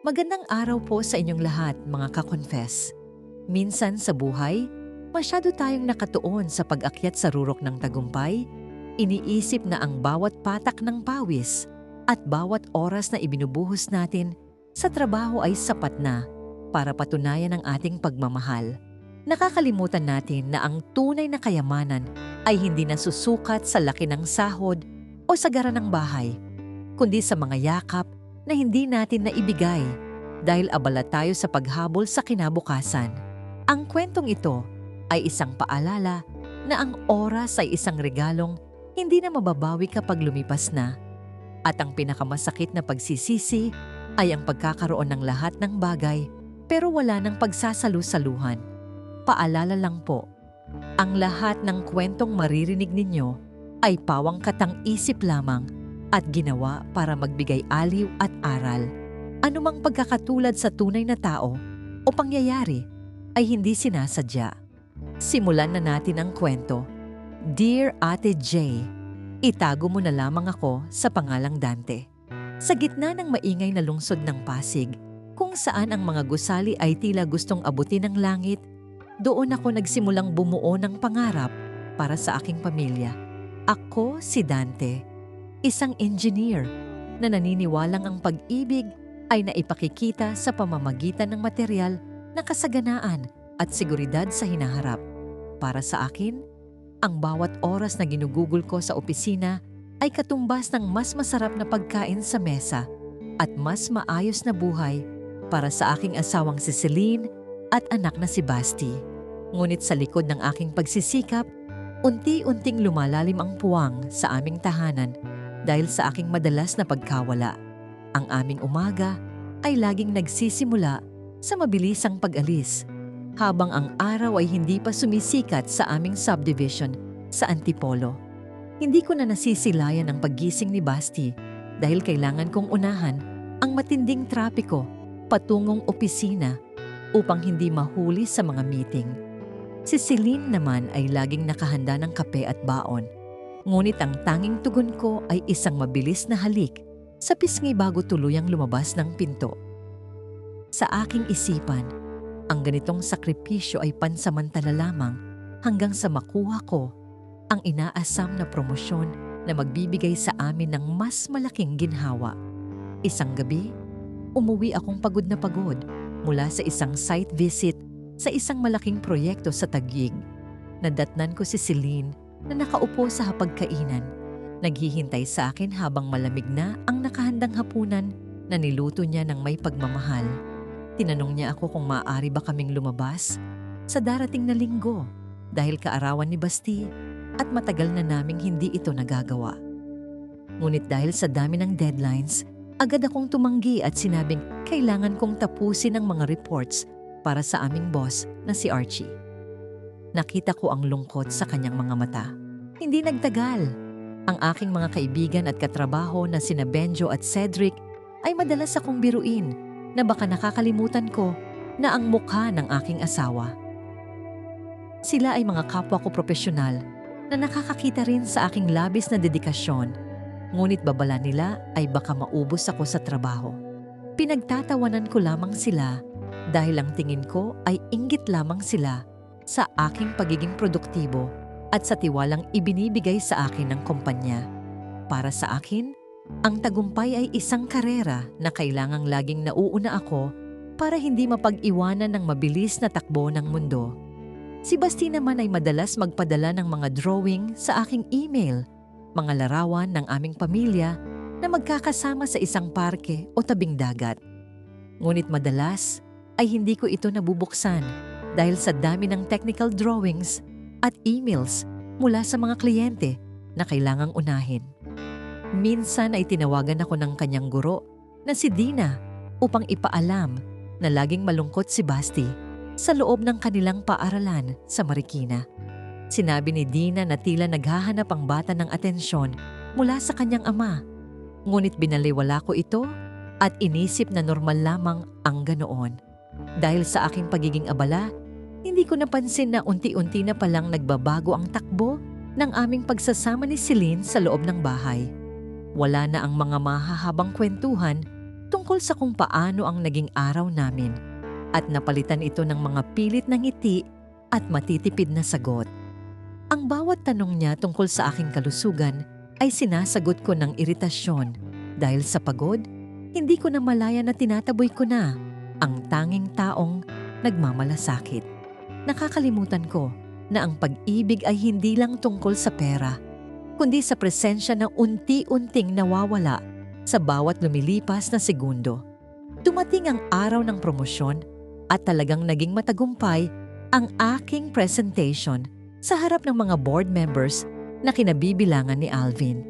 Magandang araw po sa inyong lahat, mga ka-confess. Minsan sa buhay, masyado tayong nakatuon sa pag-akyat sa rurok ng tagumpay, iniisip na ang bawat patak ng pawis at bawat oras na ibinubuhos natin sa trabaho ay sapat na para patunayan ang ating pagmamahal. Nakakalimutan natin na ang tunay na kayamanan ay hindi nasusukat sa laki ng sahod o sa gara ng bahay, kundi sa mga yakap na hindi natin naibigay dahil abala tayo sa paghabol sa kinabukasan. Ang kwentong ito ay isang paalala na ang oras ay isang regalong hindi na mababawi kapag lumipas na. At ang pinakamasakit na pagsisisi ay ang pagkakaroon ng lahat ng bagay pero wala ng pagsasalu-saluhan. Paalala lang po, ang lahat ng kwentong maririnig ninyo ay pawang katang-isip lamang at ginawa para magbigay aliw at aral. Anumang pagkakatulad sa tunay na tao o pangyayari ay hindi sinasadya. Simulan na natin ang kwento. Dear Ate J, itago mo na lamang ako sa pangalang Dante. Sa gitna ng maingay na lungsod ng Pasig, kung saan ang mga gusali ay tila gustong abutin ng langit, doon ako nagsimulang bumuo ng pangarap para sa aking pamilya. Ako si Dante, isang engineer na naniniwalang ang pag-ibig ay naipakikita sa pamamagitan ng material na kasaganaan at seguridad sa hinaharap. Para sa akin, ang bawat oras na ginugugol ko sa opisina ay katumbas ng mas masarap na pagkain sa mesa at mas maayos na buhay para sa aking asawang si Celine at anak na si Basti. Ngunit sa likod ng aking pagsisikap, unti-unting lumalalim ang puwang sa aming tahanan dahil sa aking madalas na pagkawala. Ang aming umaga ay laging nagsisimula sa mabilisang pag-alis, habang ang araw ay hindi pa sumisikat sa aming subdivision sa Antipolo. Hindi ko na nasisilayan ang paggising ni Basti dahil kailangan kong unahan ang matinding trapiko patungong opisina upang hindi mahuli sa mga meeting. Si Celine naman ay laging nakahanda ng kape at baon. Ngunit ang tanging tugon ko ay isang mabilis na halik sa pisngi bago tuluyang lumabas ng pinto. Sa aking isipan, ang ganitong sakripisyo ay pansamantala lamang hanggang sa makuha ko ang inaasam na promosyon na magbibigay sa amin ng mas malaking ginhawa. Isang gabi, umuwi akong pagod na pagod mula sa isang site visit sa isang malaking proyekto sa Taguig. Nadatnan ko si Celine na nakaupo sa hapagkainan, naghihintay sa akin habang malamig na ang nakahandang hapunan na niluto niya ng may pagmamahal. Tinanong niya ako kung maaari ba kaming lumabas sa darating na linggo dahil kaarawan ni Basti at matagal na naming hindi ito nagagawa. Ngunit dahil sa dami ng deadlines, agad akong tumanggi at sinabing kailangan kong tapusin ang mga reports para sa aming boss na si Archie. Nakita ko ang lungkot sa kanyang mga mata. Hindi nagtagal. Ang aking mga kaibigan at katrabaho na sina Benjo at Cedric ay madalas akong biruin na baka nakakalimutan ko na ang mukha ng aking asawa. Sila ay mga kapwa ko propesyonal na nakakakita rin sa aking labis na dedikasyon, ngunit babala nila ay baka maubos ako sa trabaho. Pinagtatawanan ko lamang sila dahil ang tingin ko ay inggit lamang sila sa aking pagiging produktibo at sa tiwalang ibinibigay sa akin ng kumpanya. Para sa akin, ang tagumpay ay isang karera na kailangang laging nauuna ako para hindi mapag-iwanan ng mabilis na takbo ng mundo. Si Basti naman ay madalas magpadala ng mga drawing sa aking email, mga larawan ng aming pamilya na magkakasama sa isang parke o tabing dagat. Ngunit madalas ay hindi ko ito nabubuksan dahil sa dami ng technical drawings at emails mula sa mga kliyente na kailangang unahin. Minsan ay tinawagan ako ng kanyang guro na si Dina upang ipaalam na laging malungkot si Basti sa loob ng kanilang paaralan sa Marikina. Sinabi ni Dina na tila naghahanap ang bata ng atensyon mula sa kanyang ama. Ngunit binaliwala ko ito at inisip na normal lamang ang ganoon. Dahil sa aking pagiging abala, hindi ko napansin na unti-unti na palang nagbabago ang takbo ng aming pagsasama ni Celine sa loob ng bahay. Wala na ang mga mahahabang kwentuhan tungkol sa kung paano ang naging araw namin at napalitan ito ng mga pilit na ngiti at matitipid na sagot. Ang bawat tanong niya tungkol sa aking kalusugan ay sinasagot ko ng iritasyon dahil sa pagod, hindi ko na malaya na tinataboy ko na ang tanging taong nagmamalasakit. Nakakalimutan ko na ang pag-ibig ay hindi lang tungkol sa pera, kundi sa presensya na unti-unting nawawala sa bawat lumilipas na segundo. Dumating ang araw ng promosyon at talagang naging matagumpay ang aking presentation sa harap ng mga board members na kinabibilangan ni Alvin.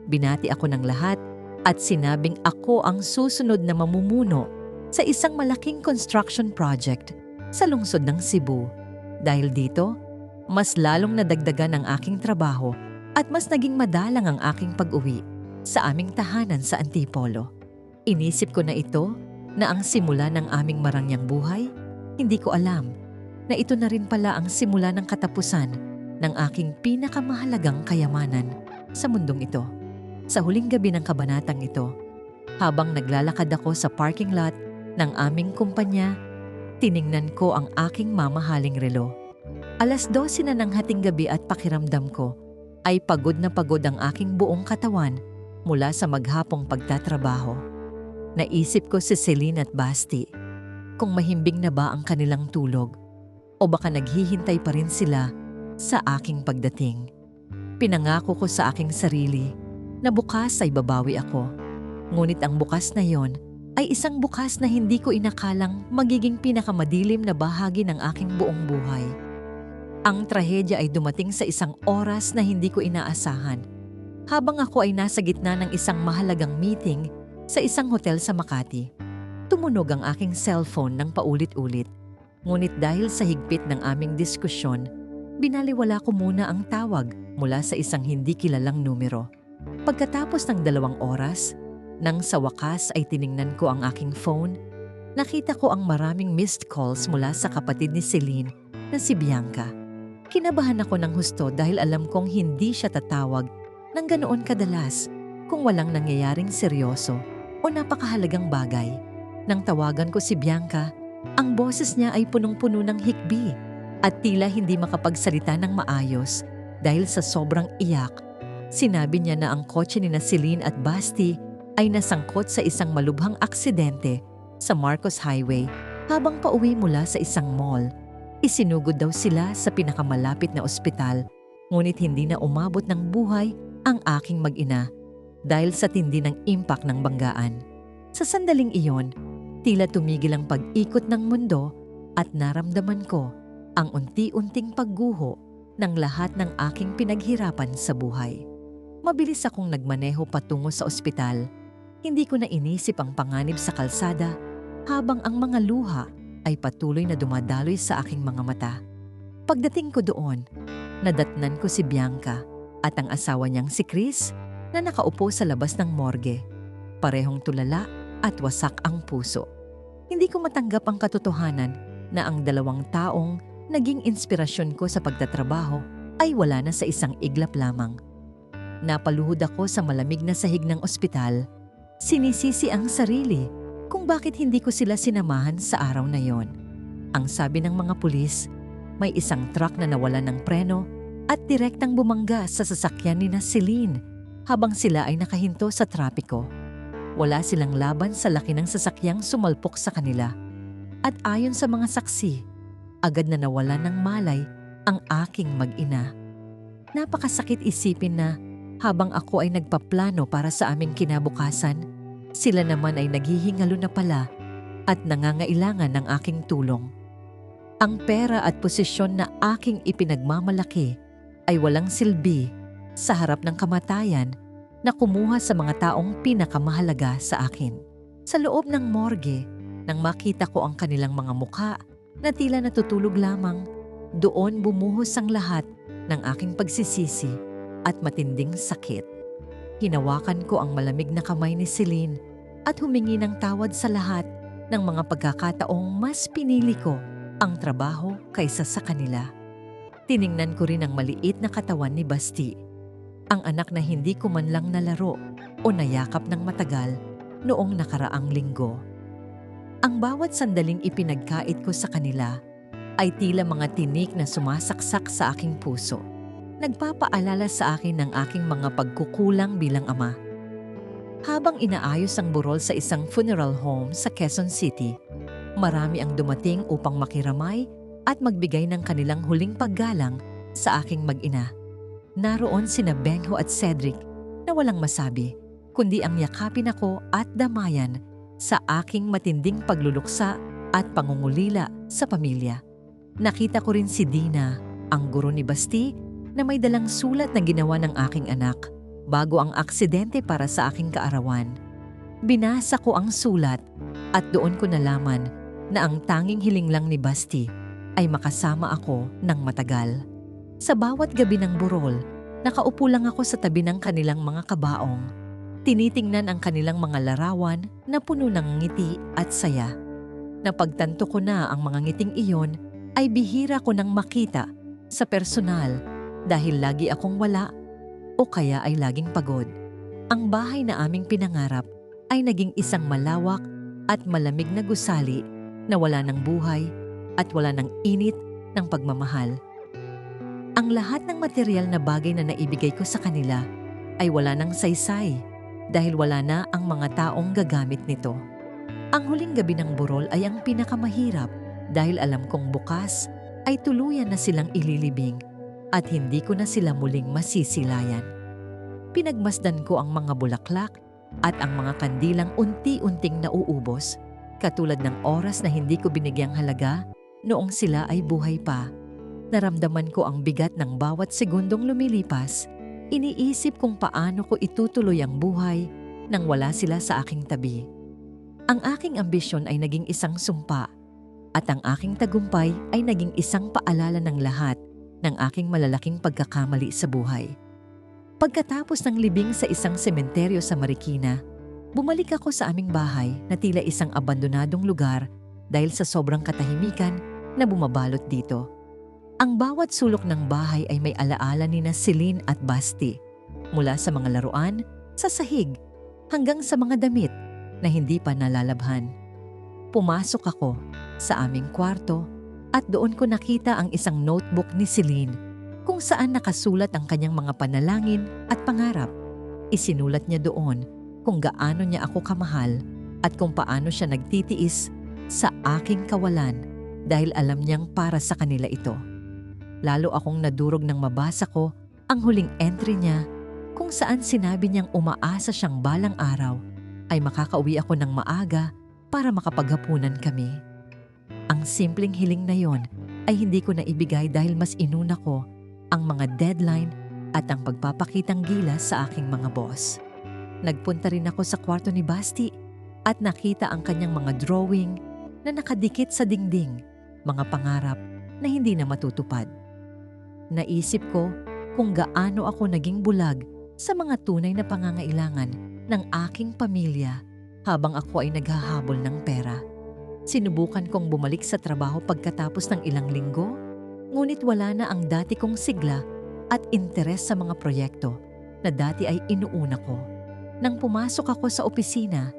Binati ako ng lahat at sinabing ako ang susunod na mamumuno sa isang malaking construction project sa lungsod ng Cebu. Dahil dito, mas lalong nadagdagan ang aking trabaho at mas naging madalang ang aking pag-uwi sa aming tahanan sa Antipolo. Inisip ko na ito na ang simula ng aming marangyang buhay. Hindi ko alam na ito na rin pala ang simula ng katapusan ng aking pinakamahalagang kayamanan sa mundong ito. Sa huling gabi ng kabanatang ito, habang naglalakad ako sa parking lot ng aming kumpanya, tiningnan ko ang aking mamahaling relo. 12:00 na ng hating gabi at pakiramdam ko ay pagod na pagod ang aking buong katawan mula sa maghapong pagtatrabaho. Naisip ko si Celine at Basti, kung mahimbing na ba ang kanilang tulog o baka naghihintay pa rin sila sa aking pagdating. Pinangako ko sa aking sarili na bukas ay babawi ako. Ngunit ang bukas na yon ay isang bukas na hindi ko inakalang magiging pinakamadilim na bahagi ng aking buong buhay. Ang trahedya ay dumating sa isang oras na hindi ko inaasahan. Habang ako ay nasa gitna ng isang mahalagang meeting sa isang hotel sa Makati, tumunog ang aking cellphone ng paulit-ulit. Ngunit dahil sa higpit ng aming diskusyon, binaliwala ko muna ang tawag mula sa isang hindi kilalang numero. Pagkatapos ng 2 oras, nang sa wakas ay tiningnan ko ang aking phone, nakita ko ang maraming missed calls mula sa kapatid ni Celine na si Bianca. Kinabahan ako ng husto dahil alam kong hindi siya tatawag ng ganoon kadalas kung walang nangyayaring seryoso o napakahalagang bagay. Nang tawagan ko si Bianca, ang boses niya ay punong-puno ng hikbi at tila hindi makapagsalita ng maayos dahil sa sobrang iyak. Sinabi niya na ang kotse ni Celine at Basti ay nasangkot sa isang malubhang aksidente sa Marcos Highway habang pauwi mula sa isang mall. Isinugod daw sila sa pinakamalapit na ospital, ngunit hindi na umabot ng buhay ang aking mag-ina dahil sa tindi ng impact ng banggaan. Sa sandaling iyon, tila tumigil ang pag-ikot ng mundo at naramdaman ko ang unti-unting pagguho ng lahat ng aking pinaghirapan sa buhay. Mabilis akong nagmaneho patungo sa ospital. Hindi ko na inisip ang panganib sa kalsada habang ang mga luha ay patuloy na dumadaloy sa aking mga mata. Pagdating ko doon, nadatnan ko si Bianca at ang asawa niyang si Chris na nakaupo sa labas ng morgue. Parehong tulala at wasak ang puso. Hindi ko matanggap ang katotohanan na ang 2 taong naging inspirasyon ko sa pagtatrabaho ay wala na sa isang iglap lamang. Napaluhod ako sa malamig na sahig ng ospital. Sinisisi ang sarili kung bakit hindi ko sila sinamahan sa araw na yon. Ang sabi ng mga pulis, may isang truck na nawalan ng preno at direktang bumangga sa sasakyan ni Celine habang sila ay nakahinto sa trapiko. Wala silang laban sa laki ng sasakyang sumalpok sa kanila. At ayon sa mga saksi, agad na nawalan ng malay ang aking mag-ina. Napakasakit isipin na habang ako ay nagpaplano para sa aming kinabukasan, sila naman ay naghihingalo na pala at nangangailangan ng aking tulong. Ang pera at posisyon na aking ipinagmamalaki ay walang silbi sa harap ng kamatayan na kumuha sa mga taong pinakamahalaga sa akin. Sa loob ng morgue, nang makita ko ang kanilang mga mukha na tila natutulog lamang, doon bumuhos ang lahat ng aking pagsisisi at matinding sakit. Hinawakan ko ang malamig na kamay ni Celine at humingi ng tawad sa lahat ng mga pagkakataong mas pinili ko ang trabaho kaysa sa kanila. Tiningnan ko rin ang maliit na katawan ni Basti, ang anak na hindi ko man lang nalaro o nayakap ng matagal noong nakaraang linggo. Ang bawat sandaling ipinagkait ko sa kanila ay tila mga tinik na sumasaksak sa aking puso. Nagpapaalala sa akin ng aking mga pagkukulang bilang ama. Habang inaayos ang burol sa isang funeral home sa Quezon City, marami ang dumating upang makiramay at magbigay ng kanilang huling paggalang sa aking mag-ina. Naroon sina Benjo at Cedric na walang masabi, kundi ang yakapin ako at damayan sa aking matinding pagluluksa at pangungulila sa pamilya. Nakita ko rin si Dina, ang guro ni Basti, na may dalang sulat na ginawa ng aking anak bago ang aksidente para sa aking kaarawan. Binasa ko ang sulat at doon ko nalaman na ang tanging hiling lang ni Basti ay makasama ako ng matagal. Sa bawat gabi ng burol, nakaupo lang ako sa tabi ng kanilang mga kabaong. Tinitingnan ang kanilang mga larawan na puno ng ngiti at saya. Napagtanto ko na ang mga ngiting iyon ay bihira ko nang makita sa personal dahil lagi akong wala o kaya ay laging pagod. Ang bahay na aming pinangarap ay naging isang malawak at malamig na gusali na wala ng buhay at wala ng init ng pagmamahal. Ang lahat ng material na bagay na naibigay ko sa kanila ay wala ng saysay dahil wala na ang mga taong gagamit nito. Ang huling gabi ng burol ay ang pinakamahirap dahil alam kong bukas ay tuluyan na silang ililibing at hindi ko na sila muling masisilayan. Pinagmasdan ko ang mga bulaklak at ang mga kandilang unti-unting nauubos, katulad ng oras na hindi ko binigyang halaga noong sila ay buhay pa. Naramdaman ko ang bigat ng bawat segundong lumilipas. Iniisip kung paano ko itutuloy ang buhay nang wala sila sa aking tabi. Ang aking ambisyon ay naging isang sumpa at ang aking tagumpay ay naging isang paalala ng lahat ng aking malalaking pagkakamali sa buhay. Pagkatapos ng libing sa isang sementeryo sa Marikina, bumalik ako sa aming bahay na tila isang abandonadong lugar dahil sa sobrang katahimikan na bumabalot dito. Ang bawat sulok ng bahay ay may alaala ni Celine at Basti, mula sa mga laruan, sa sahig, hanggang sa mga damit na hindi pa nalalabhan. Pumasok ako sa aming kwarto at doon ko nakita ang isang notebook ni Celine kung saan nakasulat ang kanyang mga panalangin at pangarap. Isinulat niya doon kung gaano niya ako kamahal at kung paano siya nagtitiis sa aking kawalan dahil alam niyang para sa kanila ito. Lalo akong nadurog nang mabasa ko ang huling entry niya kung saan sinabi niyang umaasa siyang balang araw ay makakauwi ako ng maaga para makapaghapunan kami. Ang simpleng hiling na yon ay hindi ko na ibigay dahil mas inuna ko ang mga deadline at ang pagpapakitang gilas sa aking mga boss. Nagpunta rin ako sa kwarto ni Basti at nakita ang kanyang mga drawing na nakadikit sa dingding, mga pangarap na hindi na matutupad. Naisip ko kung gaano ako naging bulag sa mga tunay na pangangailangan ng aking pamilya habang ako ay naghahabol ng pera. Sinubukan kong bumalik sa trabaho pagkatapos ng ilang linggo, ngunit wala na ang dati kong sigla at interes sa mga proyekto na dati ay inuuna ko. Nang pumasok ako sa opisina,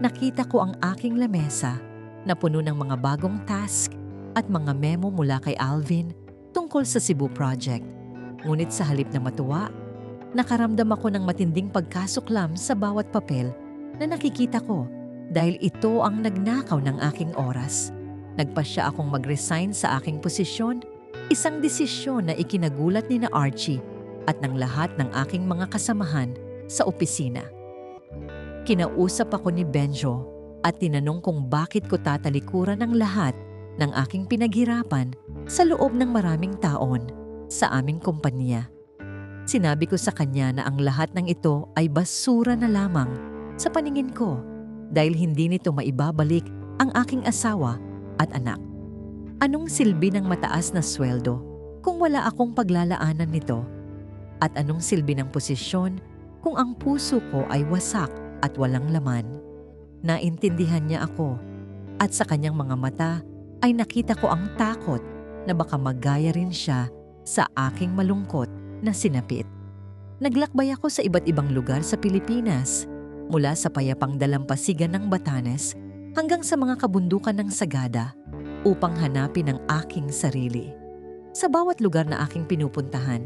nakita ko ang aking lamesa na puno ng mga bagong task at mga memo mula kay Alvin tungkol sa Cebu Project. Ngunit sa halip na matuwa, nakaramdam ako ng matinding pagkasuklam sa bawat papel na nakikita ko dahil ito ang nagnakaw ng aking oras. Nagpasya akong mag-resign sa aking posisyon, isang desisyon na ikinagulat ni na Archie at ng lahat ng aking mga kasamahan sa opisina. Kinausap ako ni Benjo at tinanong kung bakit ko tatalikuran ang lahat ng aking pinaghirapan sa loob ng maraming taon sa aming kumpanya. Sinabi ko sa kanya na ang lahat ng ito ay basura na lamang sa paningin ko dahil hindi nito maibabalik ang aking asawa at anak. Anong silbi ng mataas na sweldo kung wala akong paglalaanan nito? At anong silbi ng posisyon kung ang puso ko ay wasak at walang laman? Naintindihan niya ako at sa kanyang mga mata ay nakita ko ang takot na baka magaya rin siya sa aking malungkot na sinapit. Naglakbay ako sa iba't ibang lugar sa Pilipinas. mula sa payapang dalampasigan ng Batanes hanggang sa mga kabundukan ng Sagada upang hanapin ang aking sarili. Sa bawat lugar na aking pinupuntahan,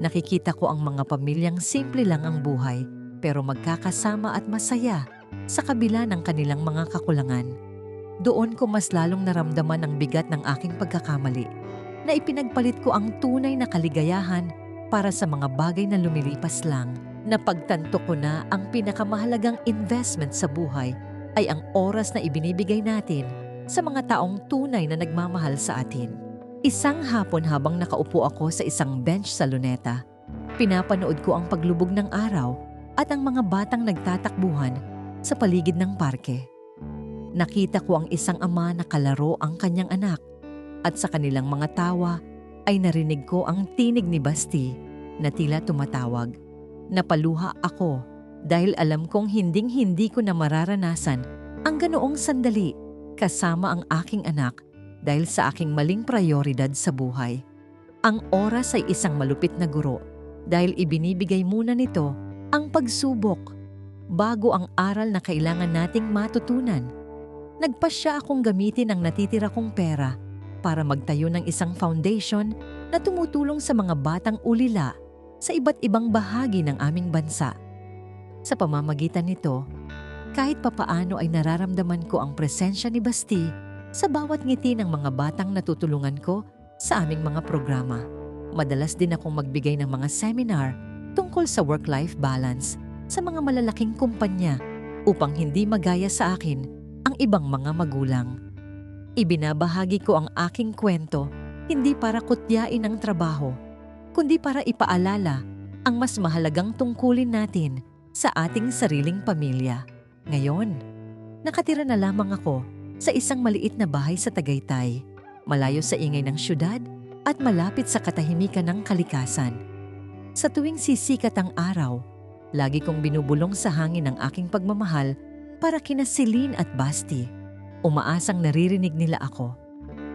nakikita ko ang mga pamilyang simple lang ang buhay pero magkakasama at masaya sa kabila ng kanilang mga kakulangan. Doon ko mas lalong naramdaman ang bigat ng aking pagkakamali na ipinagpalit ko ang tunay na kaligayahan para sa mga bagay na lumilipas lang. Napagtanto ko na ang pinakamahalagang investment sa buhay ay ang oras na ibinibigay natin sa mga taong tunay na nagmamahal sa atin. Isang hapon habang nakaupo ako sa isang bench sa Luneta, pinapanood ko ang paglubog ng araw at ang mga batang nagtatakbuhan sa paligid ng parke. Nakita ko ang isang ama na kalaro ang kanyang anak at sa kanilang mga tawa ay narinig ko ang tinig ni Basti na tila tumatawag. Napaluha ako dahil alam kong hinding-hindi ko na mararanasan ang ganoong sandali kasama ang aking anak dahil sa aking maling prayoridad sa buhay. Ang oras ay isang malupit na guro dahil ibinibigay muna nito ang pagsubok bago ang aral na kailangan nating matutunan. Nagpasya akong gamitin ang natitira kong pera para magtayo ng isang foundation na tumutulong sa mga batang ulila sa iba't ibang bahagi ng aming bansa. Sa pamamagitan nito, kahit papaano ay nararamdaman ko ang presensya ni Basti sa bawat ngiti ng mga batang natutulungan ko sa aming mga programa. Madalas din akong magbigay ng mga seminar tungkol sa work-life balance sa mga malalaking kumpanya upang hindi magaya sa akin ang ibang mga magulang. Ibinabahagi ko ang aking kwento hindi para kutyain ang trabaho, kundi para ipaalala ang mas mahalagang tungkulin natin sa ating sariling pamilya. Ngayon, nakatira na lamang ako sa isang maliit na bahay sa Tagaytay, malayo sa ingay ng syudad at malapit sa katahimikan ng kalikasan. Sa tuwing sisikat ang araw, lagi kong binubulong sa hangin ang aking pagmamahal para kina Celine at Basti. Umaasang naririnig nila ako.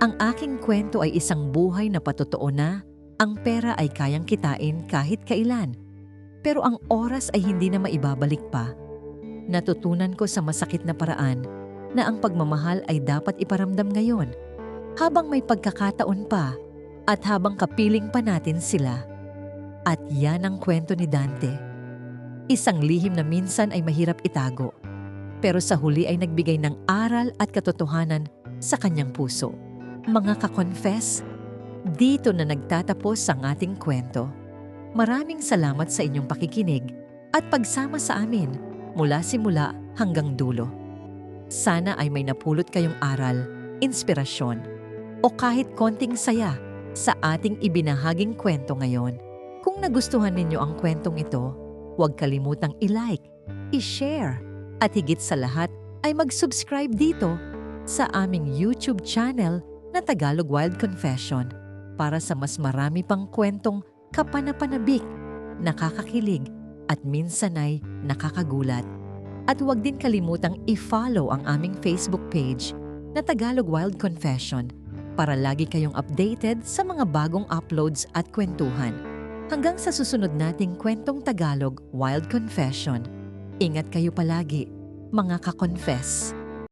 Ang aking kwento ay isang buhay na patotoo na ang pera ay kayang kitain kahit kailan. Pero ang oras ay hindi na maibabalik pa. Natutunan ko sa masakit na paraan na ang pagmamahal ay dapat iparamdam ngayon, habang may pagkakataon pa at habang kapiling pa natin sila. At yan ang kwento ni Dante. Isang lihim na minsan ay mahirap itago, pero sa huli ay nagbigay ng aral at katotohanan sa kanyang puso. Mga ka-confess, dito na nagtatapos ang ating kwento. Maraming salamat sa inyong pakikinig at pagsama sa amin mula simula hanggang dulo. Sana ay may napulot kayong aral, inspirasyon, o kahit konting saya sa ating ibinahaging kwento ngayon. Kung nagustuhan ninyo ang kwentong ito, huwag kalimutang i-like, i-share, at higit sa lahat ay mag-subscribe dito sa aming YouTube channel na Tagalog Wild Confession para sa mas marami pang kwentong kapanapanabik, nakakakilig at minsan ay nakakagulat. At huwag din kalimutang i-follow ang aming Facebook page na Tagalog Wild Confession para lagi kayong updated sa mga bagong uploads at kwentuhan. Hanggang sa susunod nating kwentong Tagalog Wild Confession. Ingat kayo palagi, mga ka-confess.